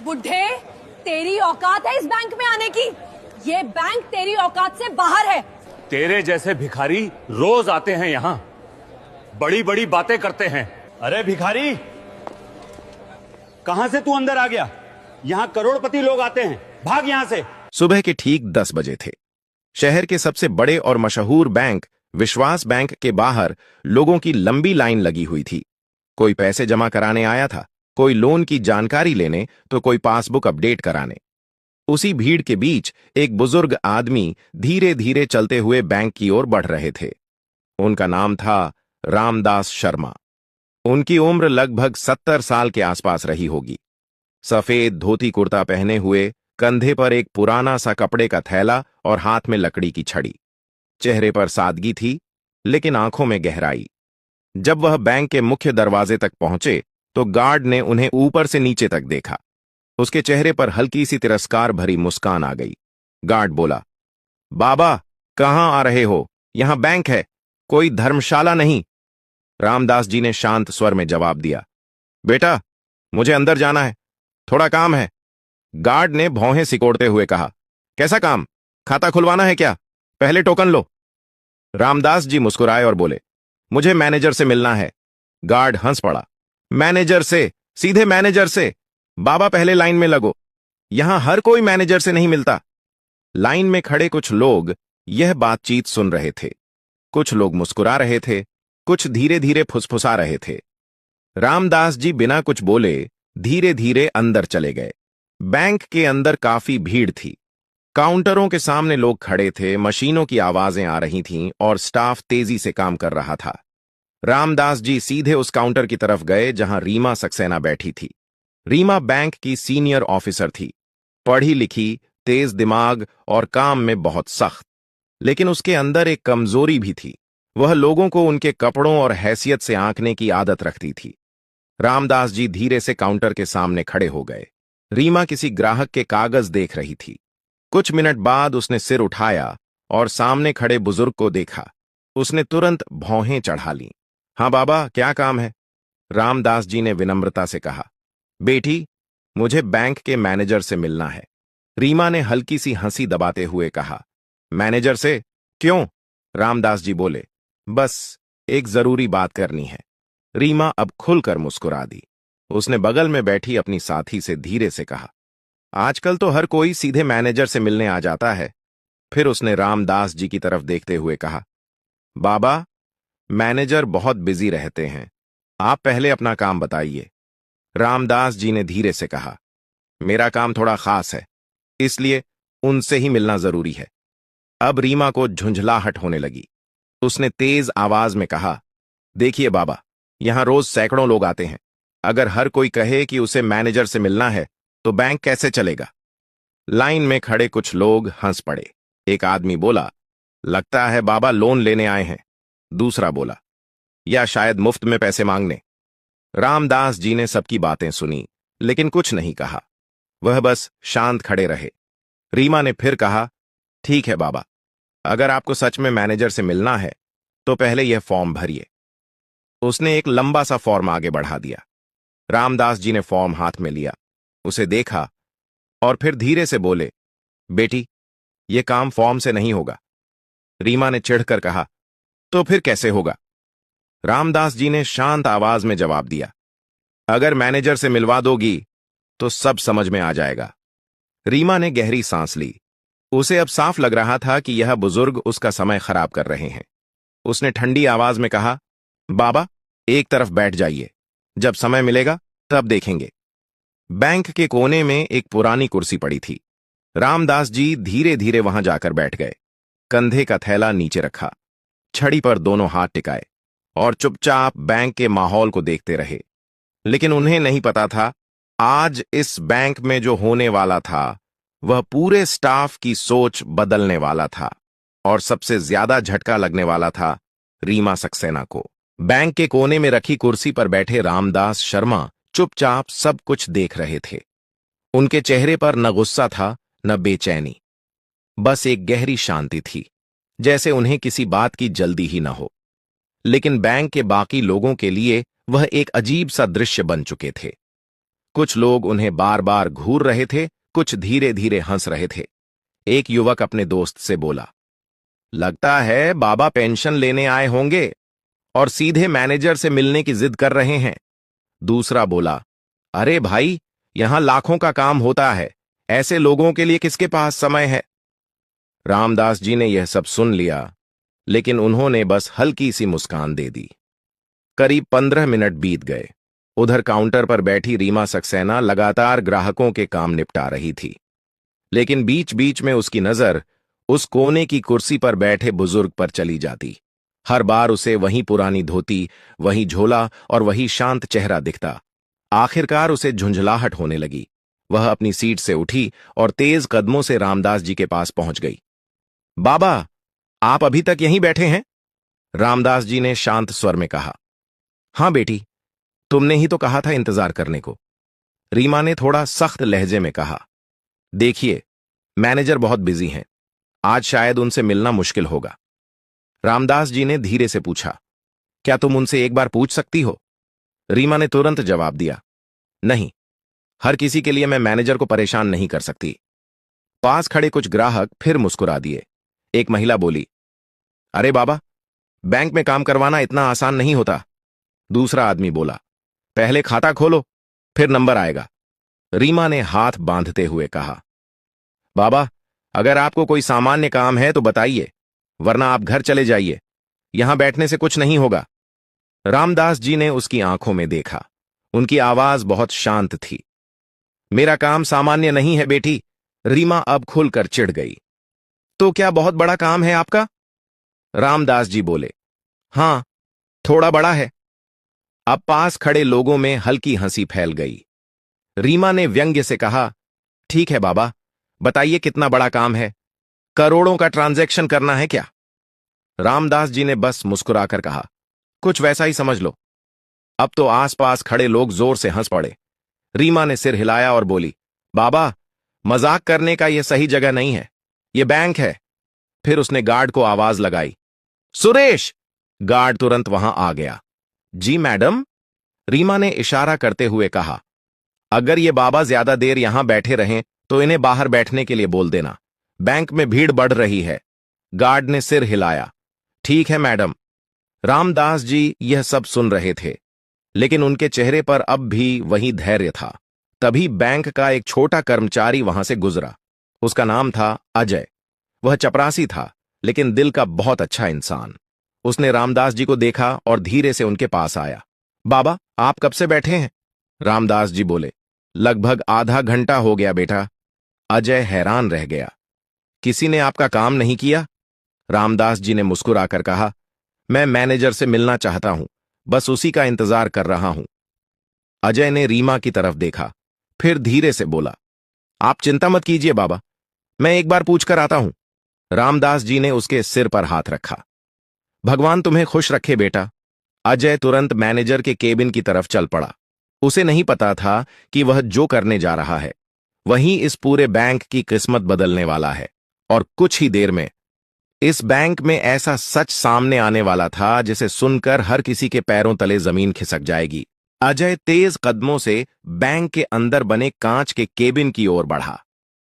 बुढ़े, तेरी औकात है इस बैंक में आने की? ये बैंक तेरी औकात से बाहर है। तेरे जैसे भिखारी रोज आते हैं यहाँ, बड़ी बड़ी बातें करते हैं। अरे भिखारी, कहां से तू अंदर आ गया? यहाँ करोड़पति लोग आते हैं, भाग यहां से। सुबह के ठीक 10 बजे थे। शहर के सबसे बड़े और मशहूर बैंक विश्वास बैंक के बाहर लोगों की लंबी लाइन लगी हुई थी। कोई पैसे जमा कराने आया था, कोई लोन की जानकारी लेने, तो कोई पासबुक अपडेट कराने। उसी भीड़ के बीच एक बुजुर्ग आदमी धीरे धीरे चलते हुए बैंक की ओर बढ़ रहे थे। उनका नाम था रामदास शर्मा। उनकी उम्र लगभग 70 साल के आसपास रही होगी। सफेद धोती कुर्ता पहने हुए, कंधे पर एक पुराना सा कपड़े का थैला और हाथ में लकड़ी की छड़ी। चेहरे पर सादगी थी, लेकिन आंखों में गहराई। जब वह बैंक के मुख्य दरवाजे तक पहुंचे तो गार्ड ने उन्हें ऊपर से नीचे तक देखा। उसके चेहरे पर हल्की सी तिरस्कार भरी मुस्कान आ गई। गार्ड बोला, बाबा, कहां आ रहे हो? यहां बैंक है, कोई धर्मशाला नहीं। रामदास जी ने शांत स्वर में जवाब दिया, बेटा, मुझे अंदर जाना है, थोड़ा काम है। गार्ड ने भौहें सिकोड़ते हुए कहा, कैसा काम? खाता खुलवाना है क्या? पहले टोकन लो। रामदास जी मुस्कुराए और बोले, मुझे मैनेजर से मिलना है। गार्ड हंस पड़ा, मैनेजर से? सीधे मैनेजर से? बाबा, पहले लाइन में लगो, यहां हर कोई मैनेजर से नहीं मिलता। लाइन में खड़े कुछ लोग यह बातचीत सुन रहे थे। कुछ लोग मुस्कुरा रहे थे, कुछ धीरे धीरे फुसफुसा रहे थे। रामदास जी बिना कुछ बोले धीरे धीरे अंदर चले गए। बैंक के अंदर काफी भीड़ थी। काउंटरों के सामने लोग खड़े थे, मशीनों की आवाजें आ रही थीं और स्टाफ तेजी से काम कर रहा था। रामदास जी सीधे उस काउंटर की तरफ गए जहां रीमा सक्सेना बैठी थी। रीमा बैंक की सीनियर ऑफिसर थी, पढ़ी लिखी, तेज दिमाग और काम में बहुत सख्त। लेकिन उसके अंदर एक कमजोरी भी थी। वह लोगों को उनके कपड़ों और हैसियत से आंकने की आदत रखती थी। रामदास जी धीरे से काउंटर के सामने खड़े हो गए। रीमा किसी ग्राहक के कागज देख रही थी। कुछ मिनट बाद उसने सिर उठाया और सामने खड़े बुजुर्ग को देखा। उसने तुरंत भौहें चढ़ा लीं। हाँ बाबा, क्या काम है? रामदास जी ने विनम्रता से कहा, बेटी, मुझे बैंक के मैनेजर से मिलना है। रीमा ने हल्की सी हंसी दबाते हुए कहा, मैनेजर से? क्यों? रामदास जी बोले, बस एक जरूरी बात करनी है। रीमा अब खुलकर मुस्कुरा दी। उसने बगल में बैठी अपनी साथी से धीरे से कहा, आजकल तो हर कोई सीधे मैनेजर से मिलने आ जाता है। फिर उसने रामदास जी की तरफ देखते हुए कहा, बाबा, मैनेजर बहुत बिजी रहते हैं, आप पहले अपना काम बताइए। रामदास जी ने धीरे से कहा, मेरा काम थोड़ा खास है, इसलिए उनसे ही मिलना जरूरी है। अब रीमा को झुंझलाहट होने लगी। उसने तेज आवाज में कहा, देखिए बाबा, यहां रोज सैकड़ों लोग आते हैं। अगर हर कोई कहे कि उसे मैनेजर से मिलना है तो बैंक कैसे चलेगा? लाइन में खड़े कुछ लोग हंस पड़े। एक आदमी बोला, लगता है बाबा लोन लेने आए हैं। दूसरा बोला, या शायद मुफ्त में पैसे मांगने। रामदास जी ने सबकी बातें सुनी, लेकिन कुछ नहीं कहा। वह बस शांत खड़े रहे। रीमा ने फिर कहा, ठीक है बाबा, अगर आपको सच में मैनेजर से मिलना है तो पहले यह फॉर्म भरिए। उसने एक लंबा सा फॉर्म आगे बढ़ा दिया। रामदास जी ने फॉर्म हाथ में लिया, उसे देखा और फिर धीरे से बोले, बेटी, यह काम फॉर्म से नहीं होगा। रीमा ने चिढ़कर कहा, तो फिर कैसे होगा? रामदास जी ने शांत आवाज में जवाब दिया, अगर मैनेजर से मिलवा दोगी तो सब समझ में आ जाएगा। रीमा ने गहरी सांस ली। उसे अब साफ लग रहा था कि यह बुजुर्ग उसका समय खराब कर रहे हैं। उसने ठंडी आवाज में कहा, बाबा, एक तरफ बैठ जाइए, जब समय मिलेगा तब देखेंगे। बैंक के कोने में एक पुरानी कुर्सी पड़ी थी। रामदास जी धीरे धीरे वहां जाकर बैठ गए। कंधे का थैला नीचे रखा, छड़ी पर दोनों हाथ टिकाए और चुपचाप बैंक के माहौल को देखते रहे। लेकिन उन्हें नहीं पता था, आज इस बैंक में जो होने वाला था वह पूरे स्टाफ की सोच बदलने वाला था। और सबसे ज्यादा झटका लगने वाला था रीमा सक्सेना को। बैंक के कोने में रखी कुर्सी पर बैठे रामदास शर्मा चुपचाप सब कुछ देख रहे थे। उनके चेहरे पर न गुस्सा था न बेचैनी, बस एक गहरी शांति थी, जैसे उन्हें किसी बात की जल्दी ही न हो। लेकिन बैंक के बाकी लोगों के लिए वह एक अजीब सा दृश्य बन चुके थे। कुछ लोग उन्हें बार बार घूर रहे थे, कुछ धीरे धीरे हंस रहे थे। एक युवक अपने दोस्त से बोला, लगता है बाबा पेंशन लेने आए होंगे और सीधे मैनेजर से मिलने की जिद कर रहे हैं। दूसरा बोला, अरे भाई, यहां लाखों का काम होता है, ऐसे लोगों के लिए किसके पास समय है। रामदास जी ने यह सब सुन लिया, लेकिन उन्होंने बस हल्की सी मुस्कान दे दी। करीब 15 मिनट बीत गए। उधर काउंटर पर बैठी रीमा सक्सेना लगातार ग्राहकों के काम निपटा रही थी, लेकिन बीच बीच में उसकी नजर उस कोने की कुर्सी पर बैठे बुजुर्ग पर चली जाती। हर बार उसे वही पुरानी धोती, वही झोला और वही शांत चेहरा दिखता। आखिरकार उसे झुंझलाहट होने लगी। वह अपनी सीट से उठी और तेज कदमों से रामदास जी के पास पहुंच गई। बाबा, आप अभी तक यहीं बैठे हैं? रामदास जी ने शांत स्वर में कहा। हां बेटी, तुमने ही तो कहा था इंतजार करने को। रीमा ने थोड़ा सख्त लहजे में कहा। देखिए, मैनेजर बहुत बिजी हैं, आज शायद उनसे मिलना मुश्किल होगा। रामदास जी ने धीरे से पूछा, क्या तुम उनसे एक बार पूछ सकती हो? रीमा ने तुरंत जवाब दिया, नहीं, हर किसी के लिए मैं मैनेजर को परेशान नहीं कर सकती। पास खड़े कुछ ग्राहक फिर मुस्कुरा दिए। एक महिला बोली, अरे बाबा, बैंक में काम करवाना इतना आसान नहीं होता। दूसरा आदमी बोला, पहले खाता खोलो, फिर नंबर आएगा। रीमा ने हाथ बांधते हुए कहा, बाबा, अगर आपको कोई सामान्य काम है तो बताइए, वरना आप घर चले जाइए, यहां बैठने से कुछ नहीं होगा। रामदास जी ने उसकी आंखों में देखा। उनकी आवाज बहुत शांत थी। मेरा काम सामान्य नहीं है बेटी। रीमा अब खुलकर चिढ़ गई। तो क्या बहुत बड़ा काम है आपका? रामदास जी बोले, हां, थोड़ा बड़ा है। अब पास खड़े लोगों में हल्की हंसी फैल गई। रीमा ने व्यंग्य से कहा, ठीक है बाबा, बताइए कितना बड़ा काम है? करोड़ों का ट्रांजैक्शन करना है क्या? रामदास जी ने बस मुस्कुराकर कहा, कुछ वैसा ही समझ लो। अब तो आसपास खड़े लोग जोर से हंस पड़े। रीमा ने सिर हिलाया और बोली, बाबा, मजाक करने का यह सही जगह नहीं है, यह बैंक है। फिर उसने गार्ड को आवाज लगाई, सुरेश! गार्ड तुरंत वहां आ गया। जी मैडम, रीमा ने इशारा करते हुए कहा, अगर ये बाबा ज्यादा देर यहां बैठे रहें तो इन्हें बाहर बैठने के लिए बोल देना, बैंक में भीड़ बढ़ रही है। गार्ड ने सिर हिलाया, ठीक है मैडम। रामदास जी यह सब सुन रहे थे, लेकिन उनके चेहरे पर अब भी वही धैर्य था। तभी बैंक का एक छोटा कर्मचारी वहां से गुजरा। उसका नाम था अजय। वह चपरासी था, लेकिन दिल का बहुत अच्छा इंसान। उसने रामदास जी को देखा और धीरे से उनके पास आया। बाबा, आप कब से बैठे हैं? रामदास जी बोले, लगभग आधा घंटा हो गया बेटा। अजय हैरान रह गया, किसी ने आपका काम नहीं किया? रामदास जी ने मुस्कुराकर कहा, मैं मैनेजर से मिलना चाहता हूं, बस उसी का इंतजार कर रहा हूं। अजय ने रीमा की तरफ देखा, फिर धीरे से बोला, आप चिंता मत कीजिए बाबा, मैं एक बार पूछकर आता हूं। रामदास जी ने उसके सिर पर हाथ रखा। भगवान तुम्हें खुश रखे बेटा। अजय तुरंत मैनेजर के केबिन की तरफ चल पड़ा। उसे नहीं पता था कि वह जो करने जा रहा है वहीं इस पूरे बैंक की किस्मत बदलने वाला है, और कुछ ही देर में इस बैंक में ऐसा सच सामने आने वाला था जिसे सुनकर हर किसी के पैरों तले जमीन खिसक जाएगी। अजय तेज कदमों से बैंक के अंदर बने कांच के केबिन की ओर बढ़ा।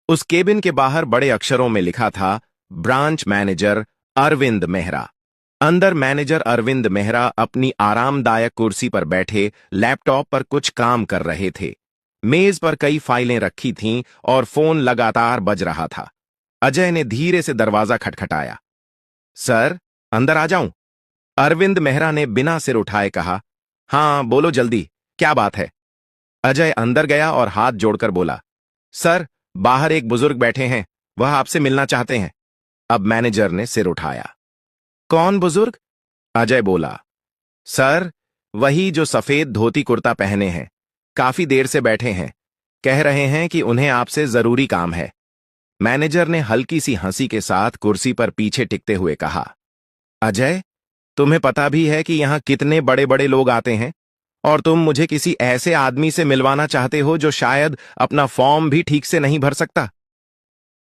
उस केबिन के बाहर बड़े अक्षरों में लिखा था, ब्रांच मैनेजर अरविंद मेहरा। अंदर मैनेजर अरविंद मेहरा अपनी आरामदायक कुर्सी पर बैठे लैपटॉप पर कुछ काम कर रहे थे। मेज पर कई फाइलें रखी थीं और फोन लगातार बज रहा था। अजय ने धीरे से दरवाजा खटखटाया। सर, अंदर आ जाऊं? अरविंद मेहरा ने बिना सिर उठाए कहा, हां बोलो जल्दी, क्या बात है? अजय अंदर गया और हाथ जोड़कर बोला, सर, बाहर एक बुजुर्ग बैठे हैं, वह आपसे मिलना चाहते हैं। अब मैनेजर ने सिर उठाया। कौन बुजुर्ग? अजय बोला, सर, वही जो सफेद धोती कुर्ता पहने हैं, काफी देर से बैठे हैं, कह रहे हैं कि उन्हें आपसे जरूरी काम है। मैनेजर ने हल्की सी हंसी के साथ कुर्सी पर पीछे टिकते हुए कहा, अजय, तुम्हें पता भी है कि यहां कितने बड़े बड़े लोग आते हैं, और तुम मुझे किसी ऐसे आदमी से मिलवाना चाहते हो जो शायद अपना फॉर्म भी ठीक से नहीं भर सकता।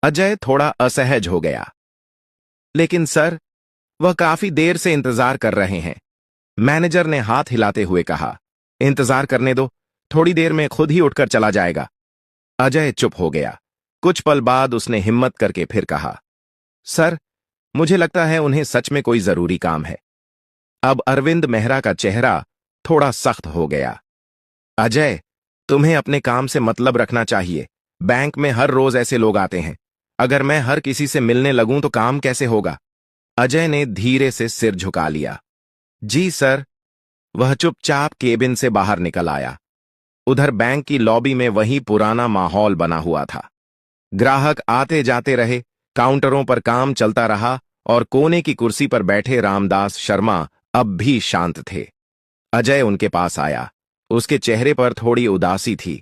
अजय थोड़ा असहज हो गया। लेकिन सर, वह काफी देर से इंतजार कर रहे हैं। मैनेजर ने हाथ हिलाते हुए कहा, इंतजार करने दो, थोड़ी देर में खुद ही उठकर चला जाएगा। अजय चुप हो गया। कुछ पल बाद उसने हिम्मत करके फिर कहा, सर, मुझे लगता है उन्हें सच में कोई जरूरी काम है। अब अरविंद मेहरा का चेहरा थोड़ा सख्त हो गया। अजय, तुम्हें अपने काम से मतलब रखना चाहिए। बैंक में हर रोज ऐसे लोग आते हैं। अगर मैं हर किसी से मिलने लगूं तो काम कैसे होगा? अजय ने धीरे से सिर झुका लिया। जी सर। वह चुपचाप केबिन से बाहर निकल आया। उधर बैंक की लॉबी में वही पुराना माहौल बना हुआ था। ग्राहक आते जाते रहे, काउंटरों पर काम चलता रहा और कोने की कुर्सी पर बैठे रामदास शर्मा अब भी शांत थे। अजय उनके पास आया। उसके चेहरे पर थोड़ी उदासी थी।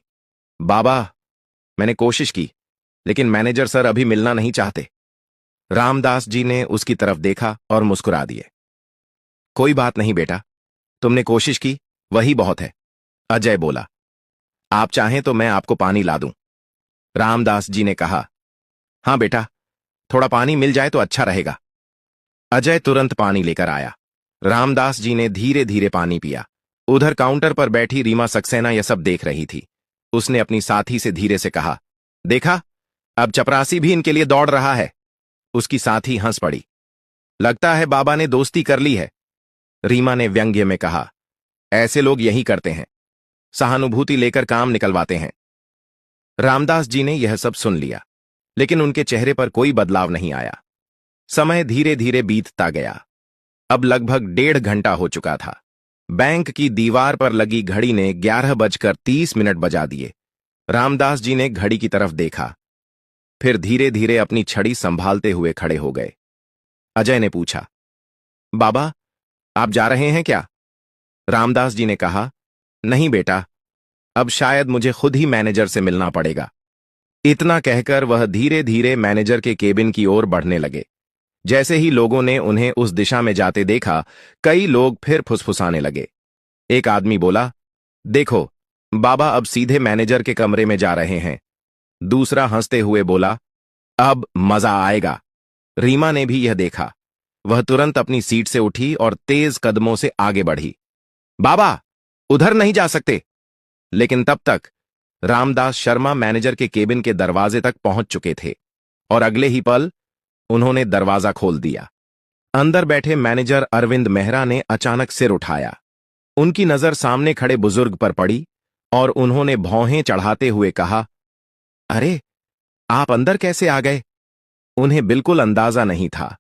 बाबा, मैंने कोशिश की, लेकिन मैनेजर सर अभी मिलना नहीं चाहते। रामदास जी ने उसकी तरफ देखा और मुस्कुरा दिए। कोई बात नहीं बेटा, तुमने कोशिश की, वही बहुत है। अजय बोला। आप चाहें तो मैं आपको पानी ला दूं। रामदास जी ने कहा। हां बेटा, थोड़ा पानी मिल जाए तो अच्छा रहेगा। अजय तुरंत पानी लेकर आया। रामदास जी ने धीरे धीरे पानी पिया। उधर काउंटर पर बैठी रीमा सक्सेना यह सब देख रही थी। उसने अपनी साथी से धीरे से कहा, देखा, अब चपरासी भी इनके लिए दौड़ रहा है। उसकी साथी हंस पड़ी। लगता है बाबा ने दोस्ती कर ली है। रीमा ने व्यंग्य में कहा, ऐसे लोग यही करते हैं, सहानुभूति लेकर काम निकलवाते हैं। रामदास जी ने यह सब सुन लिया, लेकिन उनके चेहरे पर कोई बदलाव नहीं आया। समय धीरे धीरे बीतता गया। अब लगभग 1.5 घंटा हो चुका था। बैंक की दीवार पर लगी घड़ी ने 11:30 बजा दिए। रामदास जी ने घड़ी की तरफ देखा, फिर धीरे धीरे अपनी छड़ी संभालते हुए खड़े हो गए। अजय ने पूछा, बाबा, आप जा रहे हैं क्या? रामदास जी ने कहा, नहीं बेटा, अब शायद मुझे खुद ही मैनेजर से मिलना पड़ेगा। इतना कहकर वह धीरे धीरे मैनेजर के केबिन की ओर बढ़ने लगे। जैसे ही लोगों ने उन्हें उस दिशा में जाते देखा, कई लोग फिर फुसफुसाने लगे। एक आदमी बोला, देखो, बाबा अब सीधे मैनेजर के कमरे में जा रहे हैं। दूसरा हंसते हुए बोला, अब मजा आएगा। रीमा ने भी यह देखा। वह तुरंत अपनी सीट से उठी और तेज कदमों से आगे बढ़ी। बाबा, उधर नहीं जा सकते। लेकिन तब तक रामदास शर्मा मैनेजर के केबिन के दरवाजे तक पहुंच चुके थे और अगले ही पल उन्होंने दरवाजा खोल दिया। अंदर बैठे मैनेजर अरविंद मेहरा ने अचानक सिर उठाया। उनकी नजर सामने खड़े बुजुर्ग पर पड़ी और उन्होंने भौहें चढ़ाते हुए कहा, अरे, आप अंदर कैसे आ गए? उन्हें बिल्कुल अंदाजा नहीं था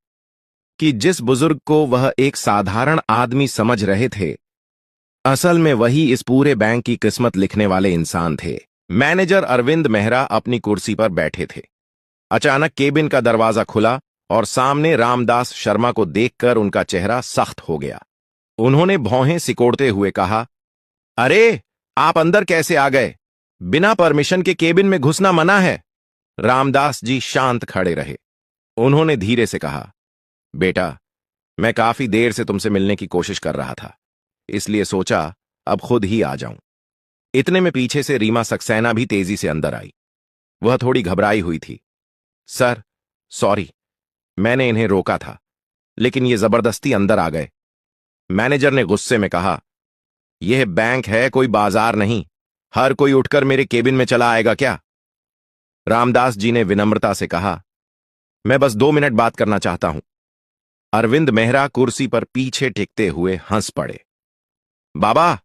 कि जिस बुजुर्ग को वह एक साधारण आदमी समझ रहे थे, असल में वही इस पूरे बैंक की किस्मत लिखने वाले इंसान थे। मैनेजर अरविंद मेहरा अपनी कुर्सी पर बैठे थे। अचानक केबिन का दरवाजा खुला और सामने रामदास शर्मा को देखकर उनका चेहरा सख्त हो गया। उन्होंने भौहें सिकोड़ते हुए कहा, अरे, आप अंदर कैसे आ गए? बिना परमिशन के केबिन में घुसना मना है। रामदास जी शांत खड़े रहे। उन्होंने धीरे से कहा, बेटा, मैं काफी देर से तुमसे मिलने की कोशिश कर रहा था, इसलिए सोचा अब खुद ही आ जाऊं। इतने में पीछे से रीमा सक्सेना भी तेजी से अंदर आई। वह थोड़ी घबराई हुई थी। सर, सॉरी, मैंने इन्हें रोका था, लेकिन ये जबरदस्ती अंदर आ गए। मैनेजर ने गुस्से में कहा, यह बैंक है, कोई बाजार नहीं। हर कोई उठकर मेरे केबिन में चला आएगा क्या? रामदास जी ने विनम्रता से कहा, मैं बस 2 मिनट बात करना चाहता हूं। अरविंद मेहरा कुर्सी पर पीछे टिकते हुए हंस पड़े। बाबा,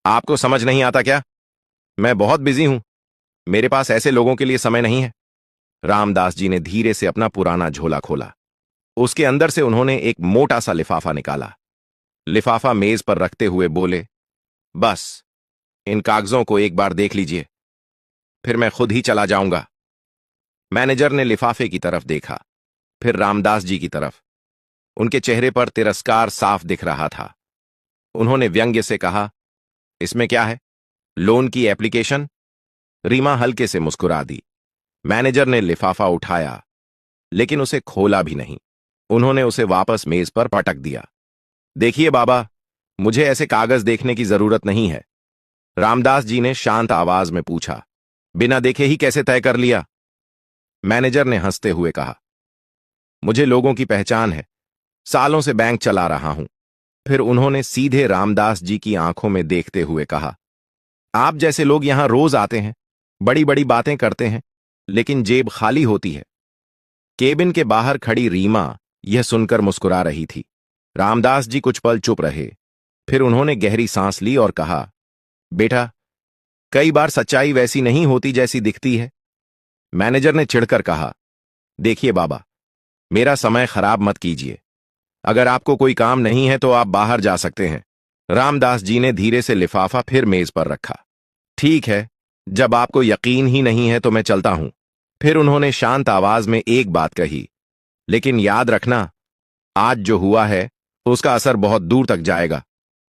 आपको समझ नहीं आता क्या? मैं बहुत बिजी हूं, मेरे पास ऐसे लोगों के लिए समय नहीं है। रामदास जी ने धीरे से अपना पुराना झोला खोला। उसके अंदर से उन्होंने एक मोटा सा लिफाफा निकाला। लिफाफा मेज पर रखते हुए बोले, बस इन कागजों को एक बार देख लीजिए, फिर मैं खुद ही चला जाऊंगा। मैनेजर ने लिफाफे की तरफ देखा, फिर रामदास जी की तरफ। उनके चेहरे पर तिरस्कार साफ दिख रहा था। उन्होंने व्यंग्य से कहा, इसमें क्या है? लोन की एप्लीकेशन? रीमा हल्के से मुस्कुरा दी। मैनेजर ने लिफाफा उठाया, लेकिन उसे खोला भी नहीं। उन्होंने उसे वापस मेज पर पटक दिया। देखिए बाबा, मुझे ऐसे कागज देखने की जरूरत नहीं है। रामदास जी ने शांत आवाज में पूछा, बिना देखे ही कैसे तय कर लिया? मैनेजर ने हंसते हुए कहा, मुझे लोगों की पहचान है, सालों से बैंक चला रहा हूं। फिर उन्होंने सीधे रामदास जी की आंखों में देखते हुए कहा, आप जैसे लोग यहां रोज आते हैं, बड़ी बड़ी बातें करते हैं, लेकिन जेब खाली होती है। केबिन के बाहर खड़ी रीमा यह सुनकर मुस्कुरा रही थी। रामदास जी कुछ पल चुप रहे, फिर उन्होंने गहरी सांस ली और कहा, बेटा, कई बार सच्चाई वैसी नहीं होती जैसी दिखती है। मैनेजर ने चिढ़कर कहा, देखिए बाबा, मेरा समय खराब मत कीजिए। अगर आपको कोई काम नहीं है तो आप बाहर जा सकते हैं। रामदास जी ने धीरे से लिफाफा फिर मेज पर रखा। ठीक है, जब आपको यकीन ही नहीं है तो मैं चलता हूं। फिर उन्होंने शांत आवाज में एक बात कही, लेकिन याद रखना, आज जो हुआ है उसका असर बहुत दूर तक जाएगा।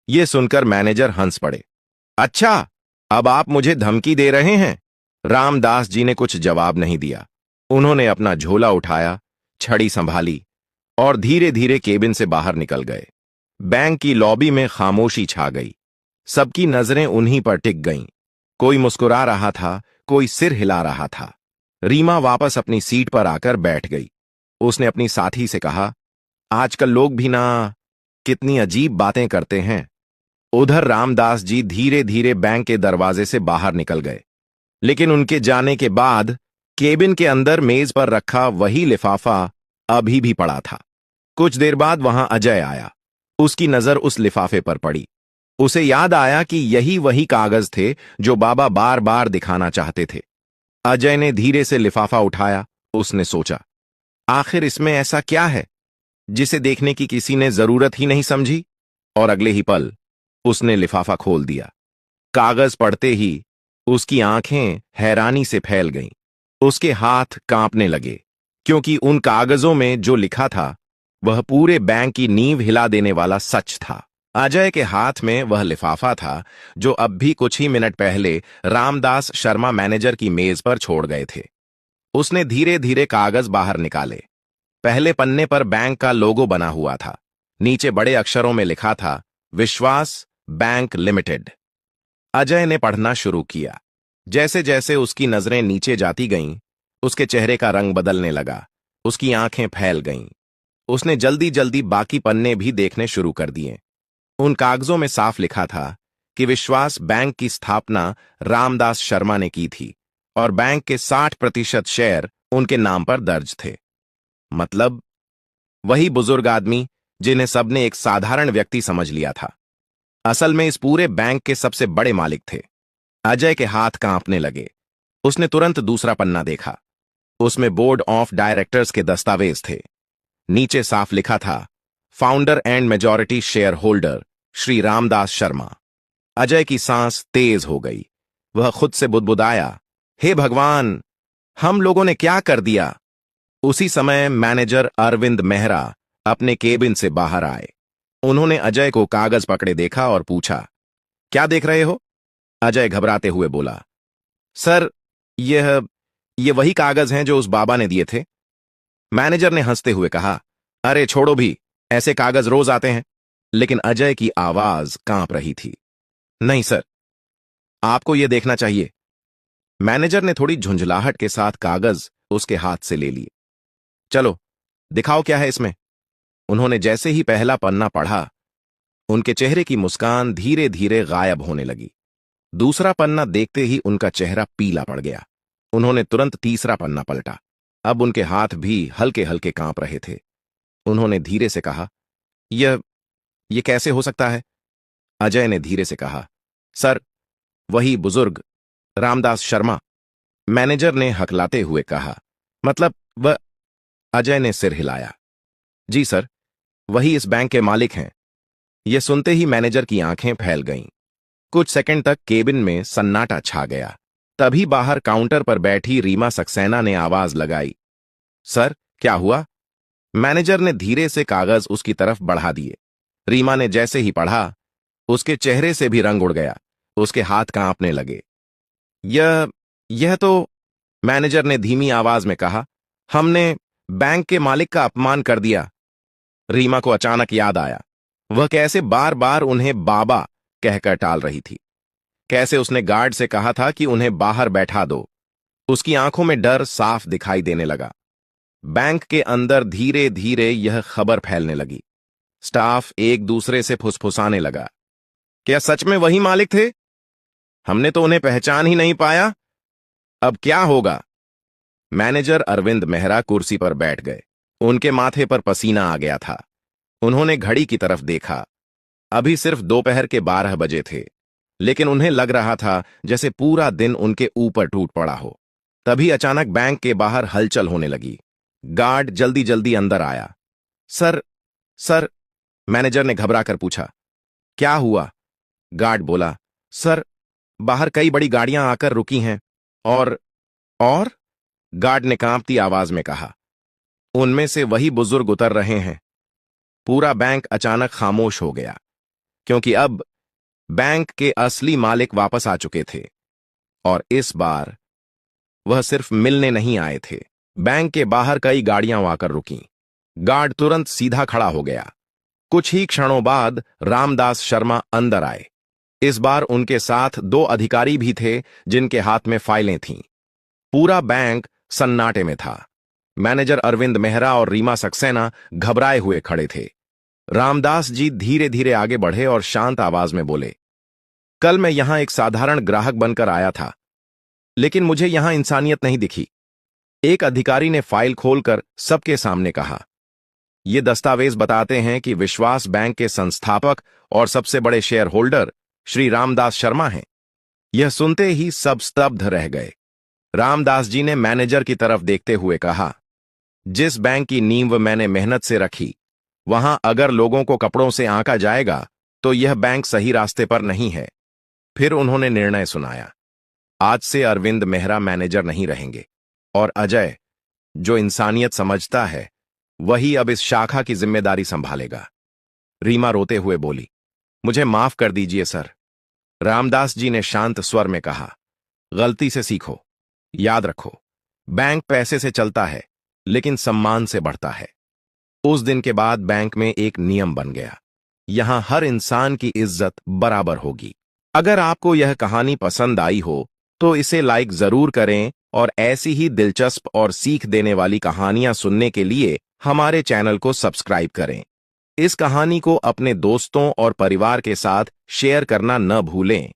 यह सुनकर मैनेजर हंस पड़े। अच्छा, अब आप मुझे धमकी दे रहे हैं? रामदास जी ने कुछ जवाब नहीं दिया। उन्होंने अपना झोला उठाया, छड़ी संभाली और धीरे धीरे केबिन से बाहर निकल गए। बैंक की लॉबी में खामोशी छा गई। सबकी नजरें उन्हीं पर टिक गईं। कोई मुस्कुरा रहा था, कोई सिर हिला रहा था। रीमा वापस अपनी सीट पर आकर बैठ गई। उसने अपनी साथी से कहा, आजकल लोग भी ना कितनी अजीब बातें करते हैं। उधर रामदास जी धीरे धीरे बैंक के दरवाजे से बाहर निकल गए, लेकिन उनके जाने के बाद केबिन के अंदर मेज पर रखा वही लिफाफा अभी भी पड़ा था। कुछ देर बाद वहां अजय आया। उसकी नजर उस लिफाफे पर पड़ी। उसे याद आया कि यही वही कागज थे जो बाबा बार बार दिखाना चाहते थे। अजय ने धीरे से लिफाफा उठाया। उसने सोचा, आखिर इसमें ऐसा क्या है जिसे देखने की किसी ने जरूरत ही नहीं समझी? और अगले ही पल उसने लिफाफा खोल दिया। कागज पढ़ते ही उसकी आंखें हैरानी से फैल गईं। उसके हाथ कांपने लगे, क्योंकि उन कागजों में जो लिखा था वह पूरे बैंक की नींव हिला देने वाला सच था। अजय के हाथ में वह लिफाफा था जो अब भी कुछ ही मिनट पहले रामदास शर्मा मैनेजर की मेज पर छोड़ गए थे। उसने धीरे धीरे कागज बाहर निकाले। पहले पन्ने पर बैंक का लोगो बना हुआ था। नीचे बड़े अक्षरों में लिखा था, विश्वास बैंक लिमिटेड। अजय ने पढ़ना शुरू किया। जैसे जैसे उसकी नजरें नीचे जाती गईं, उसके चेहरे का रंग बदलने लगा। उसकी आंखें फैल गईं। उसने जल्दी जल्दी बाकी पन्ने भी देखने शुरू कर दिए। उन कागजों में साफ लिखा था कि विश्वास बैंक की स्थापना रामदास शर्मा ने की थी और बैंक के 60% शेयर उनके नाम पर दर्ज थे। मतलब वही बुजुर्ग आदमी जिन्हें सबने एक साधारण व्यक्ति समझ लिया था, असल में इस पूरे बैंक के सबसे बड़े मालिक थे। अजय के हाथ कांपने लगे। उसने तुरंत दूसरा पन्ना देखा। उसमें बोर्ड ऑफ डायरेक्टर्स के दस्तावेज थे। नीचे साफ लिखा था, founder and majority share holder Shri Ramdas Sharma. Ajay की सांस तेज हो गई। वह खुद से बुदबुदाया, हे भगवान, हम लोगों ने क्या कर दिया? उसी समय मैनेजर अरविंद मेहरा अपने केबिन से बाहर आए। उन्होंने अजय को कागज पकड़े देखा और पूछा, क्या देख रहे हो? अजय घबराते हुए बोला, सर, यह वही कागज हैं जो उस बाबा ने दिए थे। मैनेजर ने हंसते हुए कहा, अरे छोड़ो भी, ऐसे कागज रोज आते हैं। लेकिन अजय की आवाज कांप रही थी। नहीं सर, आपको यह देखना चाहिए। मैनेजर ने थोड़ी झुंझलाहट के साथ कागज उसके हाथ से ले लिए। चलो दिखाओ क्या है इसमें। उन्होंने जैसे ही पहला पन्ना पढ़ा, उनके चेहरे की मुस्कान धीरे धीरे गायब होने लगी। दूसरा पन्ना देखते ही उनका चेहरा पीला पड़ गया। उन्होंने तुरंत तीसरा पन्ना पलटा। अब उनके हाथ भी हल्के हल्के कांप रहे थे। उन्होंने धीरे से कहा, यह कैसे हो सकता है? अजय ने धीरे से कहा, सर, वही बुजुर्ग रामदास शर्मा। मैनेजर ने हकलाते हुए कहा, मतलब वह? अजय ने सिर हिलाया, जी सर, वही इस बैंक के मालिक हैं। यह सुनते ही मैनेजर की आंखें फैल गईं। कुछ सेकंड तक केबिन में सन्नाटा छा गया। तभी बाहर काउंटर पर बैठी रीमा सक्सेना ने आवाज लगाई, सर, क्या हुआ? मैनेजर ने धीरे से कागज उसकी तरफ बढ़ा दिए। रीमा ने जैसे ही पढ़ा, उसके चेहरे से भी रंग उड़ गया। उसके हाथ कांपने लगे। यह तो, मैनेजर ने धीमी आवाज में कहा, हमने बैंक के मालिक का अपमान कर दिया। रीमा को अचानक याद आया, वह कैसे बार बार उन्हें बाबा कहकर टाल रही थी। कैसे उसने गार्ड से कहा था कि उन्हें बाहर बैठा दो। उसकी आंखों में डर साफ दिखाई देने लगा। बैंक के अंदर धीरे धीरे यह खबर फैलने लगी। स्टाफ एक दूसरे से फुसफुसाने लगा, क्या सच में वही मालिक थे? हमने तो उन्हें पहचान ही नहीं पाया। अब क्या होगा? मैनेजर अरविंद मेहरा कुर्सी पर बैठ गए। उनके माथे पर पसीना आ गया था। उन्होंने घड़ी की तरफ देखा। अभी सिर्फ दोपहर के 12 बजे थे, लेकिन उन्हें लग रहा था जैसे पूरा दिन उनके ऊपर टूट पड़ा हो। तभी अचानक बैंक के बाहर हलचल होने लगी। गार्ड जल्दी जल्दी अंदर आया। सर, सर, मैनेजर ने घबरा कर पूछा, क्या हुआ? गार्ड बोला, सर, बाहर कई बड़ी गाड़ियां आकर रुकी हैं और गार्ड ने कांपती आवाज में कहा, उनमें से वही बुजुर्ग उतर रहे हैं। पूरा बैंक अचानक खामोश हो गया, क्योंकि अब बैंक के असली मालिक वापस आ चुके थे और इस बार वह सिर्फ मिलने नहीं आए थे। बैंक के बाहर कई गाड़ियां आकर रुकीं। गार्ड तुरंत सीधा खड़ा हो गया। कुछ ही क्षणों बाद रामदास शर्मा अंदर आए। इस बार उनके साथ 2 अधिकारी भी थे जिनके हाथ में फाइलें थीं। पूरा बैंक सन्नाटे में था। मैनेजर अरविंद मेहरा और रीमा सक्सेना घबराए हुए खड़े थे। रामदास जी धीरे धीरे आगे बढ़े और शांत आवाज में बोले, कल मैं यहां एक साधारण ग्राहक बनकर आया था, लेकिन मुझे यहां इंसानियत नहीं दिखी। एक अधिकारी ने फाइल खोलकर सबके सामने कहा, ये दस्तावेज बताते हैं कि विश्वास बैंक के संस्थापक और सबसे बड़े शेयर होल्डर श्री रामदास शर्मा हैं। यह सुनते ही सब स्तब्ध रह गए। रामदास जी ने मैनेजर की तरफ देखते हुए कहा, जिस बैंक की नींव मैंने मेहनत से रखी, वहां अगर लोगों को कपड़ों से आंका जाएगा तो यह बैंक सही रास्ते पर नहीं है। फिर उन्होंने निर्णय सुनाया, आज से अरविंद मेहरा मैनेजर नहीं रहेंगे और अजय, जो इंसानियत समझता है, वही अब इस शाखा की जिम्मेदारी संभालेगा। रीमा रोते हुए बोली, मुझे माफ कर दीजिए सर। रामदास जी ने शांत स्वर में कहा, गलती से सीखो। याद रखो, बैंक पैसे से चलता है, लेकिन सम्मान से बढ़ता है। उस दिन के बाद बैंक में एक नियम बन गया, यहां हर इंसान की इज्जत बराबर होगी। अगर आपको यह कहानी पसंद आई हो तो इसे लाइक जरूर करें और ऐसी ही दिलचस्प और सीख देने वाली कहानियां सुनने के लिए हमारे चैनल को सब्सक्राइब करें। इस कहानी को अपने दोस्तों और परिवार के साथ शेयर करना न भूलें।